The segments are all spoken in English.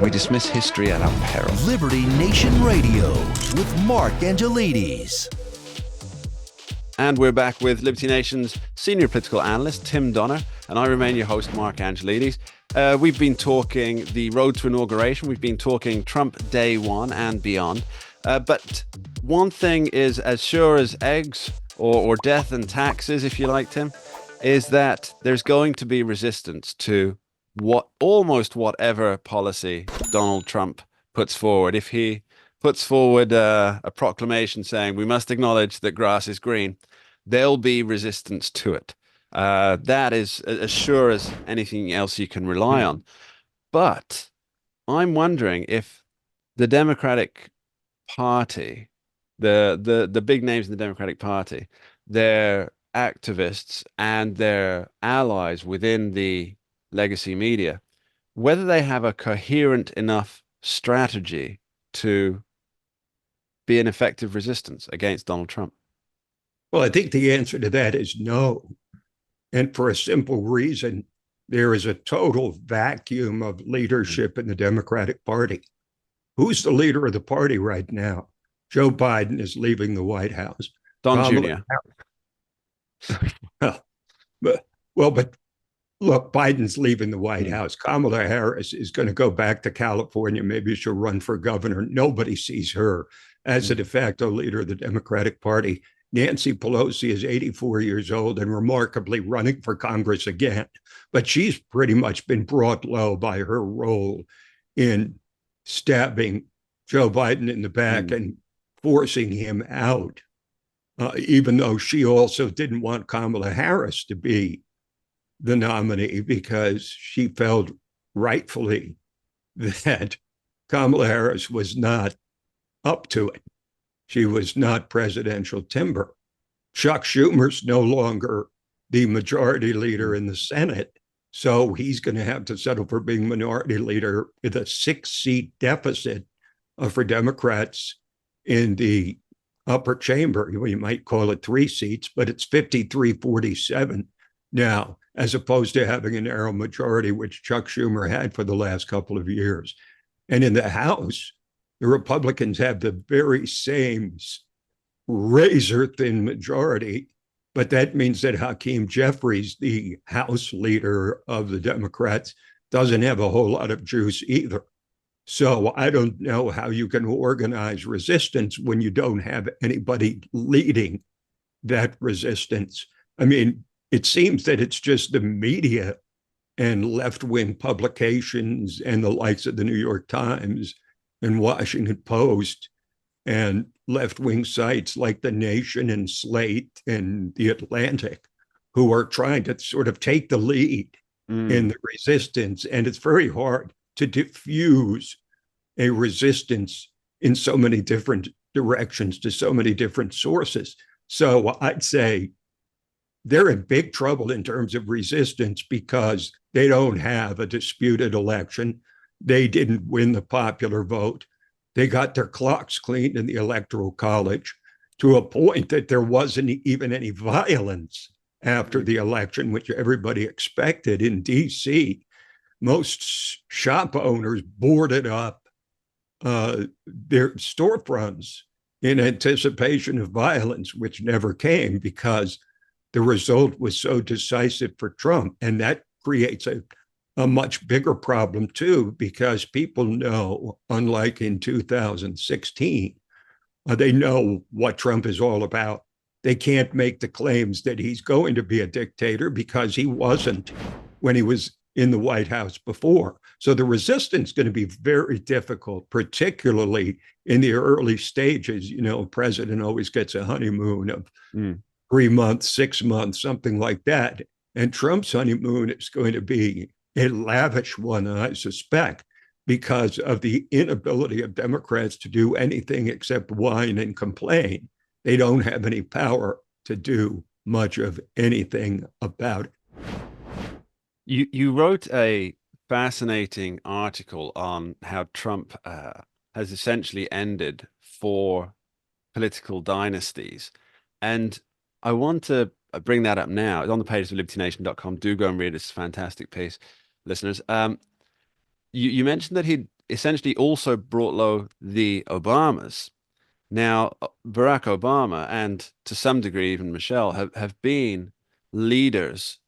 We dismiss history at our peril. Liberty Nation Radio with Mark Angelides. And we're back with Liberty Nation's senior political analyst, Tim Donner, and I remain your host, Mark Angelides. We've been talking the road to inauguration. We've been talking Trump day one and beyond. But one thing is as sure as eggs or death and taxes, if you like, Tim, is that there's going to be resistance to almost whatever policy Donald Trump puts forward. If he puts forward a proclamation saying we must acknowledge that grass is green, there'll be resistance to it. That is as sure as anything else you can rely on. But I'm wondering if the Democratic Party, the big names in the Democratic Party, their activists and their allies within the legacy media, whether they have a coherent enough strategy to be an effective resistance against Donald Trump. Well, I think the answer to that is no. And for a simple reason, there is a total vacuum of leadership in the Democratic Party. Who's the leader of the party right now? Joe Biden is leaving the White House. Don Jr. But look, Biden's leaving the White House. Kamala Harris is going to go back to California. Maybe she'll run for governor. Nobody sees her as a de facto leader of the Democratic Party. Nancy Pelosi is 84 years old and remarkably running for Congress again. But she's pretty much been brought low by her role in stabbing Joe Biden in the back and forcing him out, even though she also didn't want Kamala Harris to be the nominee because she felt rightfully that Kamala Harris was not up to it. She was not presidential timber. Chuck Schumer's no longer the majority leader in the Senate, so he's going to have to settle for being minority leader with a 6-seat deficit for Democrats in the upper chamber. You might call it 3 seats, but it's 53-47 now, as opposed to having a narrow majority, which Chuck Schumer had for the last couple of years. And in the House, the Republicans have the very same razor-thin majority, but that means that Hakeem Jeffries, the House leader of the Democrats, doesn't have a whole lot of juice either. So I don't know how you can organize resistance when you don't have anybody leading that resistance. I mean, it seems that it's just the media and left-wing publications and the likes of the New York Times and Washington Post and left-wing sites like The Nation and Slate and The Atlantic who are trying to sort of take the lead in the resistance. And it's very hard to diffuse a resistance in so many different directions to so many different sources. So I'd say they're in big trouble in terms of resistance because they don't have a disputed election. They didn't win the popular vote. They got their clocks cleaned in the Electoral College to a point that there wasn't even any violence after the election, which everybody expected in D.C. Most shop owners boarded up their storefronts in anticipation of violence, which never came because the result was so decisive for Trump. And that creates a much bigger problem, too, because people know, unlike in 2016, they know what Trump is all about. They can't make the claims that he's going to be a dictator because he wasn't when he was in the White House before. So the resistance is going to be very difficult, particularly in the early stages. You know, a president always gets a honeymoon of 3 months, 6 months, something like that. And Trump's honeymoon is going to be a lavish one, I suspect, because of the inability of Democrats to do anything except whine and complain. They don't have any power to do much of anything about it. You wrote a fascinating article on how Trump has essentially ended 4 political dynasties. And I want to bring that up now. It's on the pages of libertynation.com. Do go and read it. It's a fantastic piece, listeners. you mentioned that he'd essentially also brought low the Obamas. Now, Barack Obama and to some degree even Michelle have been leaders,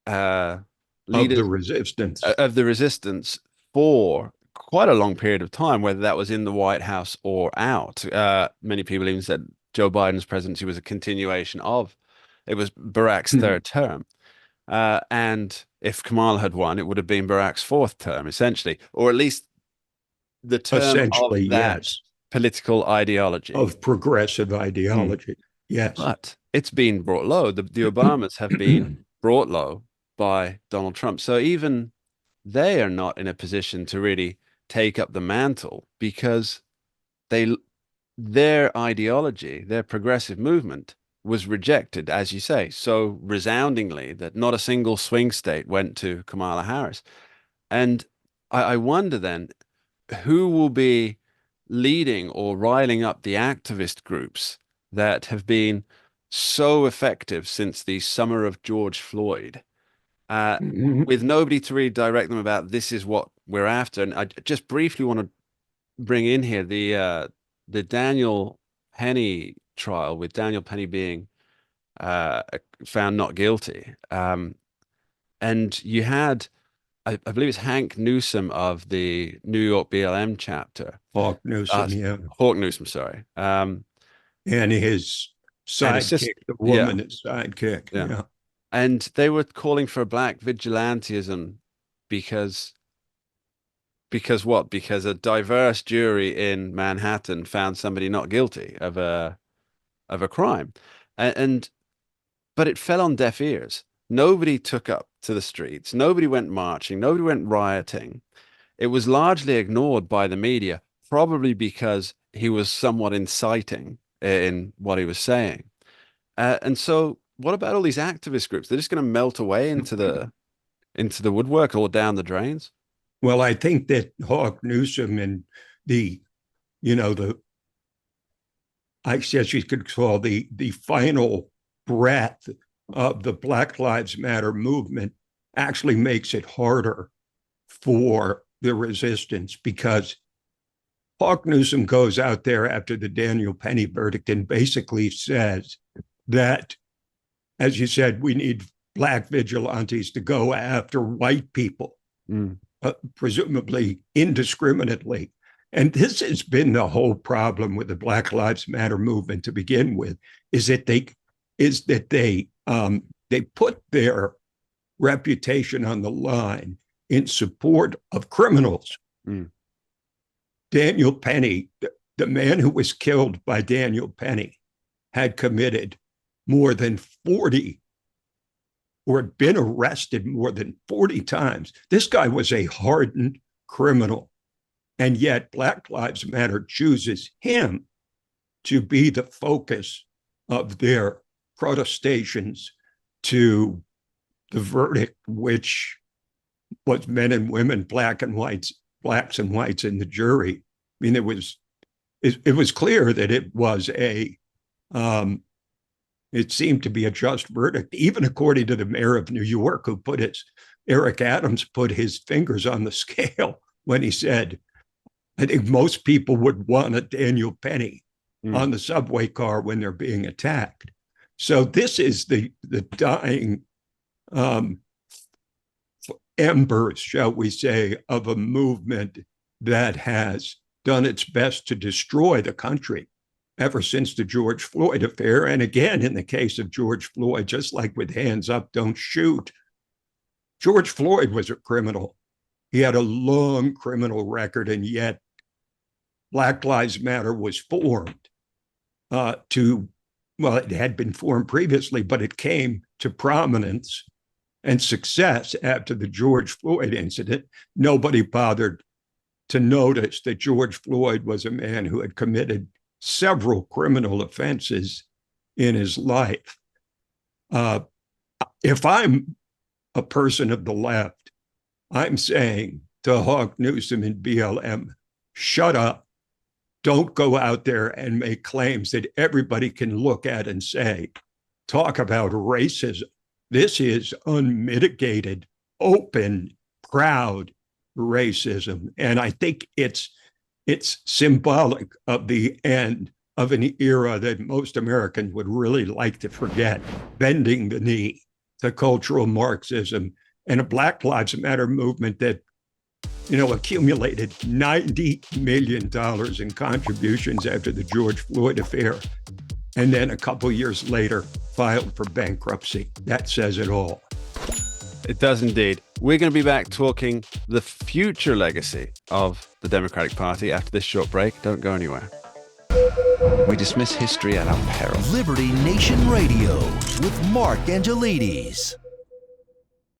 uh, of the leaders resistance. of the resistance for quite a long period of time, whether that was in the White House or out. Many people even said Joe Biden's presidency was a continuation of, it was Barack's third term. And if Kamala had won, it would have been Barack's fourth term, essentially, or at least the term Essentially, of that yes, political ideology. of progressive Mm. ideology. Yes. But it's been brought low. The Obamas have been brought low by Donald Trump. So even they are not in a position to really take up the mantle because they their ideology, their progressive movement was rejected, as you say, so resoundingly that not a single swing state went to Kamala Harris. And I wonder then who will be leading or riling up the activist groups that have been so effective since the summer of George Floyd, uh, with nobody to really direct them about this is what we're after. And I just briefly want to bring in here the Daniel Penny trial, with Daniel Penny being found not guilty. And you had, I believe it's Hank Newsom of the New York BLM chapter, Hawk Newsom, yeah. Hawk Newsom, sorry, And his and his sister, sidekick, the yeah, woman, his sidekick, yeah, yeah. and they were calling for black vigilantism because what? Because a diverse jury in Manhattan found somebody not guilty of a crime, and but it fell on deaf ears. Nobody took up to the streets. Nobody went marching. Nobody went rioting. It was largely ignored by the media, probably because he was somewhat inciting in what he was saying. And so, what about all these activist groups? They're just going to melt away into the woodwork or down the drains. Well, I think that Hawk Newsom and the, you know, the, I guess you could call the final breath of the Black Lives Matter movement actually makes it harder for the resistance, because Hawk Newsom goes out there after the Daniel Penny verdict and basically says that, as you said, we need black vigilantes to go after white people, Mm. presumably indiscriminately. And this has been the whole problem with the Black Lives Matter movement to begin with, is that they put their reputation on the line in support of criminals. Mm. Daniel Penny, the man who was killed by Daniel Penny, had committed more than 40 or had been arrested more than 40 times. This guy was a hardened criminal. And yet Black Lives Matter chooses him to be the focus of their protestations to the verdict, which was men and women, blacks and whites in the jury. I mean, it was clear that it was it seemed to be a just verdict, even according to the mayor of New York, who Eric Adams put his fingers on the scale when he said, I think most people would want a Daniel Penny on the subway car when they're being attacked. So this is the dying embers, shall we say, of a movement that has done its best to destroy the country ever since the George Floyd affair. And again, in the case of George Floyd, just like with Hands Up, Don't Shoot, George Floyd was a criminal. He had a long criminal record, and yet Black Lives Matter was formed well, it had been formed previously, but it came to prominence and success after the George Floyd incident. Nobody bothered to notice that George Floyd was a man who had committed several criminal offenses in his life. If I'm a person of the left, I'm saying to Hawk Newsom and BLM, shut up. Don't go out there and make claims that everybody can look at and say, talk about racism. This is unmitigated, open, proud racism. And I think it's symbolic of the end of an era that most Americans would really like to forget, bending the knee to cultural Marxism and a Black Lives Matter movement that, accumulated $90 million in contributions after the George Floyd affair, and then a couple years later filed for bankruptcy. That says it all. It does indeed. We're going to be back talking the future legacy of the Democratic Party after this short break. Don't go anywhere. We dismiss history at our peril. Liberty Nation Radio with Mark Angelides.